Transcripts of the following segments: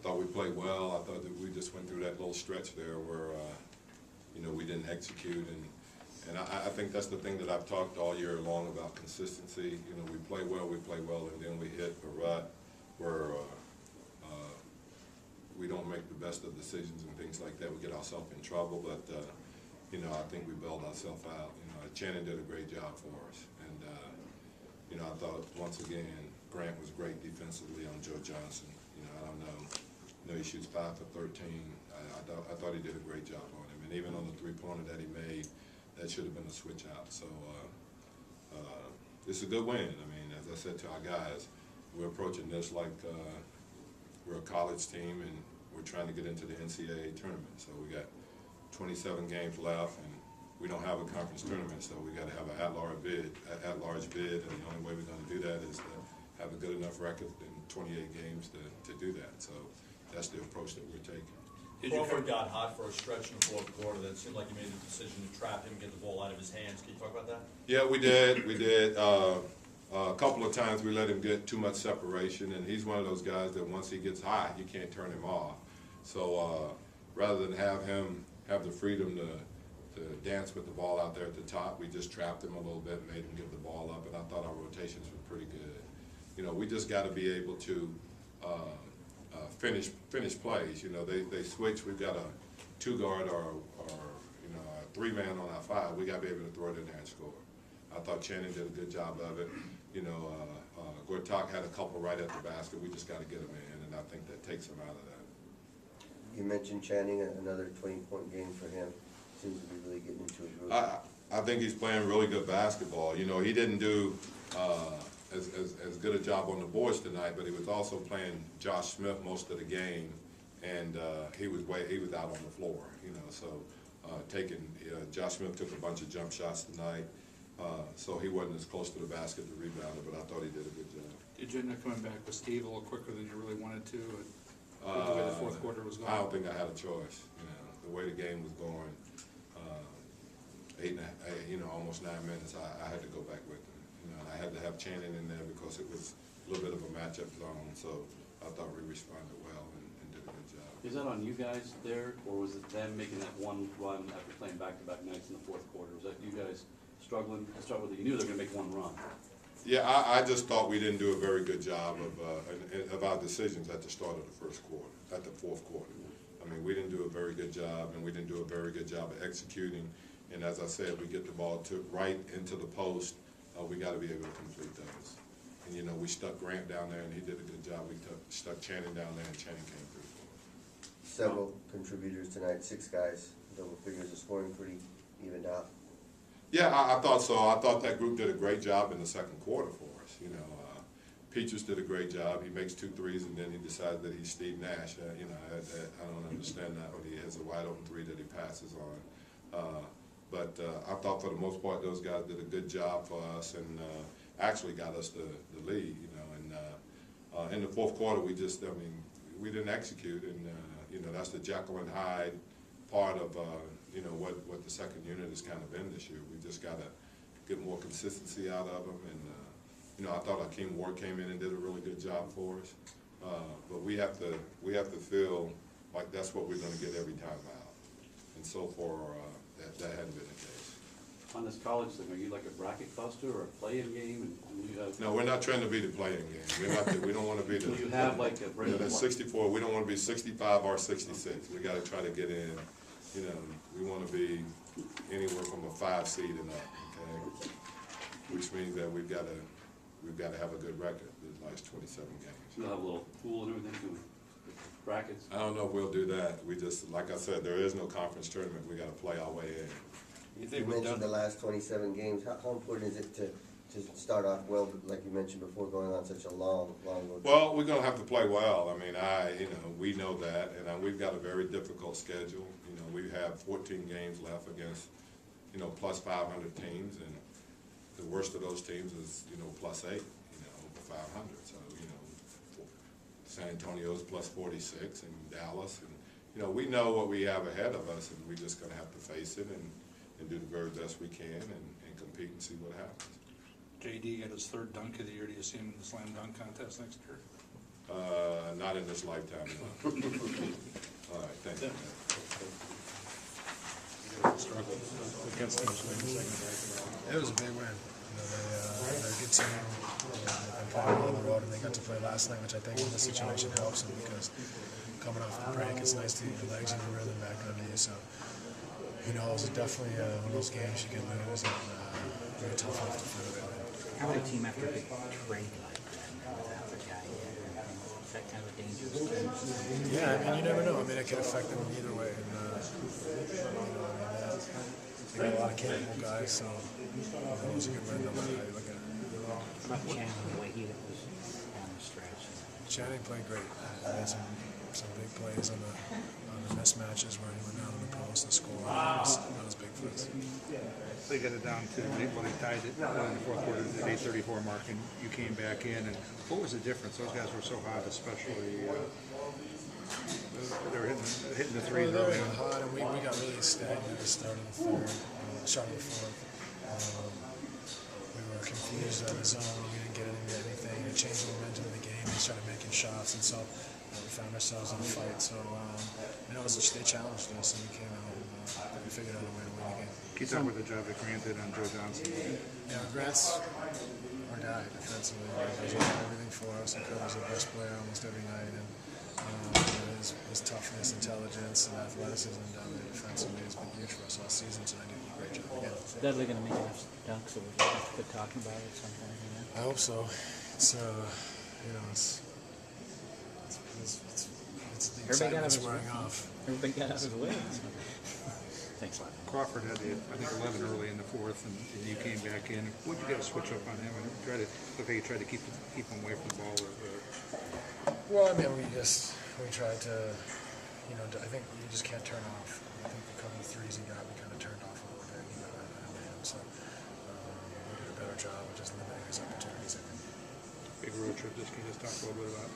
thought we played well. I thought that we just went through that little stretch there where, you know, we didn't execute. And I think that's the thing that I've talked all year long about consistency. You know, we play well, and then we hit a rut where we don't make the best of decisions and things like that. We get ourselves in trouble, but, you know, I think we bailed ourselves out. You know, Channing did a great job for us. And, you know, I thought, once again, Grant was great defensively on Joe Johnson. You know, I don't know. You know, he shoots 5 for 13. I thought he did a great job on him. And even on the three-pointer that he made, that should have been a switch out. So it's a good win. I mean, as I said to our guys, we're approaching this like we're a college team and we're trying to get into the NCAA tournament. So we got 27 games left, and we don't have a conference tournament, so we got to have an at-large bid, and the only way we're going to do that is to have a good enough record in 28 games to do that. So that's the approach that we're taking. Crawford got hot for a stretch in the fourth quarter. That seemed like you made the decision to trap him, get the ball out of his hands. Can you talk about that? Yeah, we did. We did. A couple of times we let him get too much separation, and he's one of those guys that once he gets hot, you can't turn him off. So rather than have him have the freedom to dance with the ball out there at the top, we just trapped him a little bit, made him give the ball up, and I thought our rotations were pretty good. You know, we just got to be able to finish plays. You know, they switch. We've got a 2-guard or you know, a 3-man on our 5. We got to be able to throw it in there and score. I thought Channing did a good job of it. You know, Gortak had a couple right at the basket. We just got to get him in, and I think that takes him out of that. You mentioned Channing, another 20-point game for him. Seems to be really getting into his groove. I think he's playing really good basketball. You know, he didn't do as good a job on the boards tonight, but he was also playing Josh Smith most of the game, and he was out on the floor. You know, so Josh Smith took a bunch of jump shots tonight. So he wasn't as close to the basket to rebounder, but I thought he did a good job. Did you end up coming back with Steve a little quicker than you really wanted to? The way the fourth quarter was going? I don't think I had a choice. You know, the way the game was going, almost 9 minutes, I had to go back with him. You know, I had to have Channing in there because it was a little bit of a matchup zone. So I thought we responded well and did a good job. Is that on you guys there, or was it them making that one run after playing back-to-back nights in the fourth quarter? Was that you guys struggling? I start with you knew they were going to make one run. Yeah, I just thought we didn't do a very good job of our decisions at the start of the fourth quarter. I mean, we didn't do a very good job, and we didn't do a very good job of executing. And as I said, we get the ball right into the post. We got to be able to complete those. And you know, we stuck Grant down there, and he did a good job. We stuck Channing down there, and Channing came through for us. Several contributors tonight, 6 guys, double figures of scoring, pretty evened out. Yeah, I thought so. I thought that group did a great job in the second quarter for us. You know, Peaches did a great job. He makes 2 threes, and then he decides that he's Steve Nash. You know, I don't understand that when he has a wide open 3 that he passes on. But I thought for the most part those guys did a good job for us and actually got us the lead. You know, and in the fourth quarter we we didn't execute, and you know, that's the Jekyll and Hyde part of you know, what the second unit has kind of been this year. We just got to get more consistency out of them, and you know, I thought Akeem Ward came in and did a really good job for us. But we have to feel like that's what we're going to get every time out, and so far that hadn't been the case. On this college thing, are you like a bracket buster or a play-in game? And you have, no, we're not trying to be the play-in game. We don't want to be the. Do you have like a break? You know, that's 64. We don't want to be 65 or 66. We got to try to get in. You know, we want to be anywhere from a 5 seed and up. Okay, which means that we've got to have a good record the last 27 games. You'll have a little pool and everything too. Brackets? I don't know if we'll do that. We just, like I said, there is no conference tournament. We got to play our way in. You mentioned the last 27 games. How important is it to start off well, like you mentioned before, going on such a long road? Well, we're going to have to play well. I mean, we know that, and we've got a very difficult schedule. You know, we have 14 games left against, you know, plus 500 teams, and the worst of those teams is, you know, plus 8, you know, over 500. So, you know, San Antonio's plus 46, and Dallas, and you know, we know what we have ahead of us, and we're just going to have to face it and do the very best we can and compete and see what happens. JD got his 3rd dunk of the year. Do you see him in the slam dunk contest next year? Not in this lifetime. All right, thank you. Against them in the second half. It was a big win. They're a good team. They've been playing on the road, and they got to play last night, which I think in this situation helps them because coming off the break, it's nice to get your legs and your rhythm back under you. So, it was definitely one of those games you can lose, and very tough off the field. How would a team after a big trade like that without the guy? Is that kind of a dangerous thing? Yeah, you never know. It could affect them either way. And, they got a lot of capable guys, so it was a good win no matter how you look at it. How about Channing, the way he was down the stretch? Channing played great. He had some big plays on the mismatches where he went down in the post and scored. That was big for us. They got it down to, they tied it in the fourth quarter to the 8:34 mark, and you came back in, and what was the difference? Those guys were so hot, especially, they were hitting the threes Well, early they were on. hot, and we got really stagnant at the start of the third, start of the fourth. We were confused at the zone. We didn't get into anything. It changed the momentum of the game. We started making shots, and so we found ourselves in a fight. So they challenged us, and we came out and we figured out a way to win the game. Can you talk about the job that Grant did on Joe Johnson? Yeah, Grant's our guy defensively. He does everything for us. He covers the best player almost every night, and his toughness, intelligence, and athleticism down there defensively has been huge for us all season. So I did a great job again. Is Dudley going to make enough dunks so we'll have to talking about it at some point? I hope so. It's the Everybody got out of excitement's his wearing way. off. Everybody got out of his way. Thanks a lot. Crawford had, I think, 11 early in the fourth, and you came back in. What did you guys switch up on him? And look like you tried to keep him away from the ball. Well, we tried to, I think you just can't turn off. I think the couple of threes he got, we kind of turned off a little bit. So we did a better job of just limiting his opportunities, I think. Big road trip. Can you just talk a little bit about?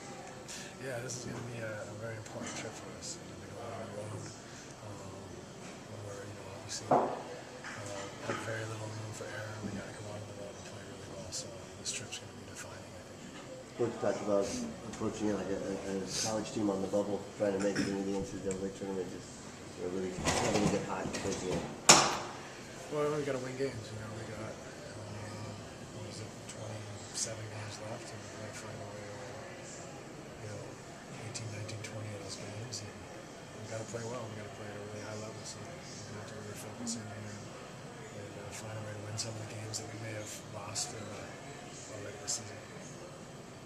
Yeah, this is going to be a very important trip for us. We go out on the road, where obviously have very little room for error. We got to come out on the road and play really well. So this trip's going to be defining, I think. Coach talked about approaching it like a college team on the bubble, trying to make it into the NCAA tournament, just really having to get hot towards the end. Well, we got to win games. We got 27 games left, and we got to find a way to 18, 19, 20 of those games, and we got to play well. We got to play at a really high level, so we have to really focus in here and find a way to win some of the games that we may have lost already this season.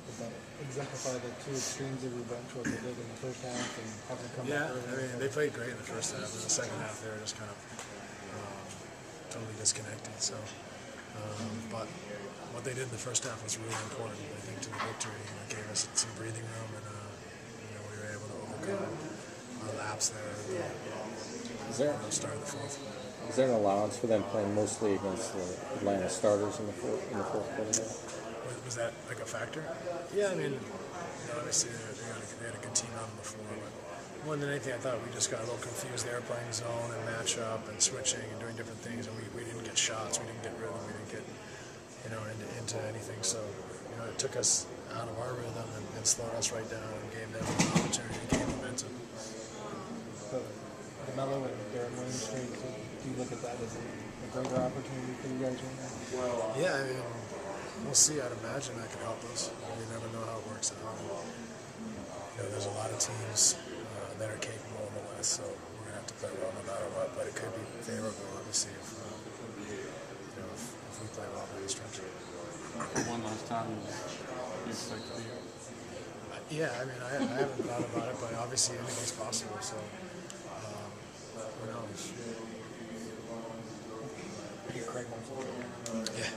Would that exemplify the two extremes of your bench, what they did in the first half and have them come Yeah, back early? they played great in the first half. In the second half, they were just kind of totally disconnected. So, but what they did in the first half was really important, I think, to the victory. It gave us some breathing room, and we were able to overcome our laps there Is there start of the fourth. is there an allowance for them playing mostly against the Atlanta starters in the fourth quarter? Was that like a factor? Yeah, obviously they had a good team out on the floor, but more than anything, I thought we just got a little confused there playing zone and matchup and switching and doing different things, and we didn't get shots, we didn't get rhythm, we didn't get into anything. So it took us out of our rhythm and slowed us right down and gave them an opportunity to gain momentum. The Melo and Darren Williams trade, so do you look at that as a greater opportunity for you guys right now? Yeah, we'll see. I'd imagine that could help us. You never know how it works out. There's a lot of teams that are capable in the West, so we're gonna have to play well no matter what. But it could be favorable, obviously, if we play well in the stretch. One last time, you expect to be Yeah, I haven't thought about it, but obviously anything's possible. So who knows? Craig wants to Yeah.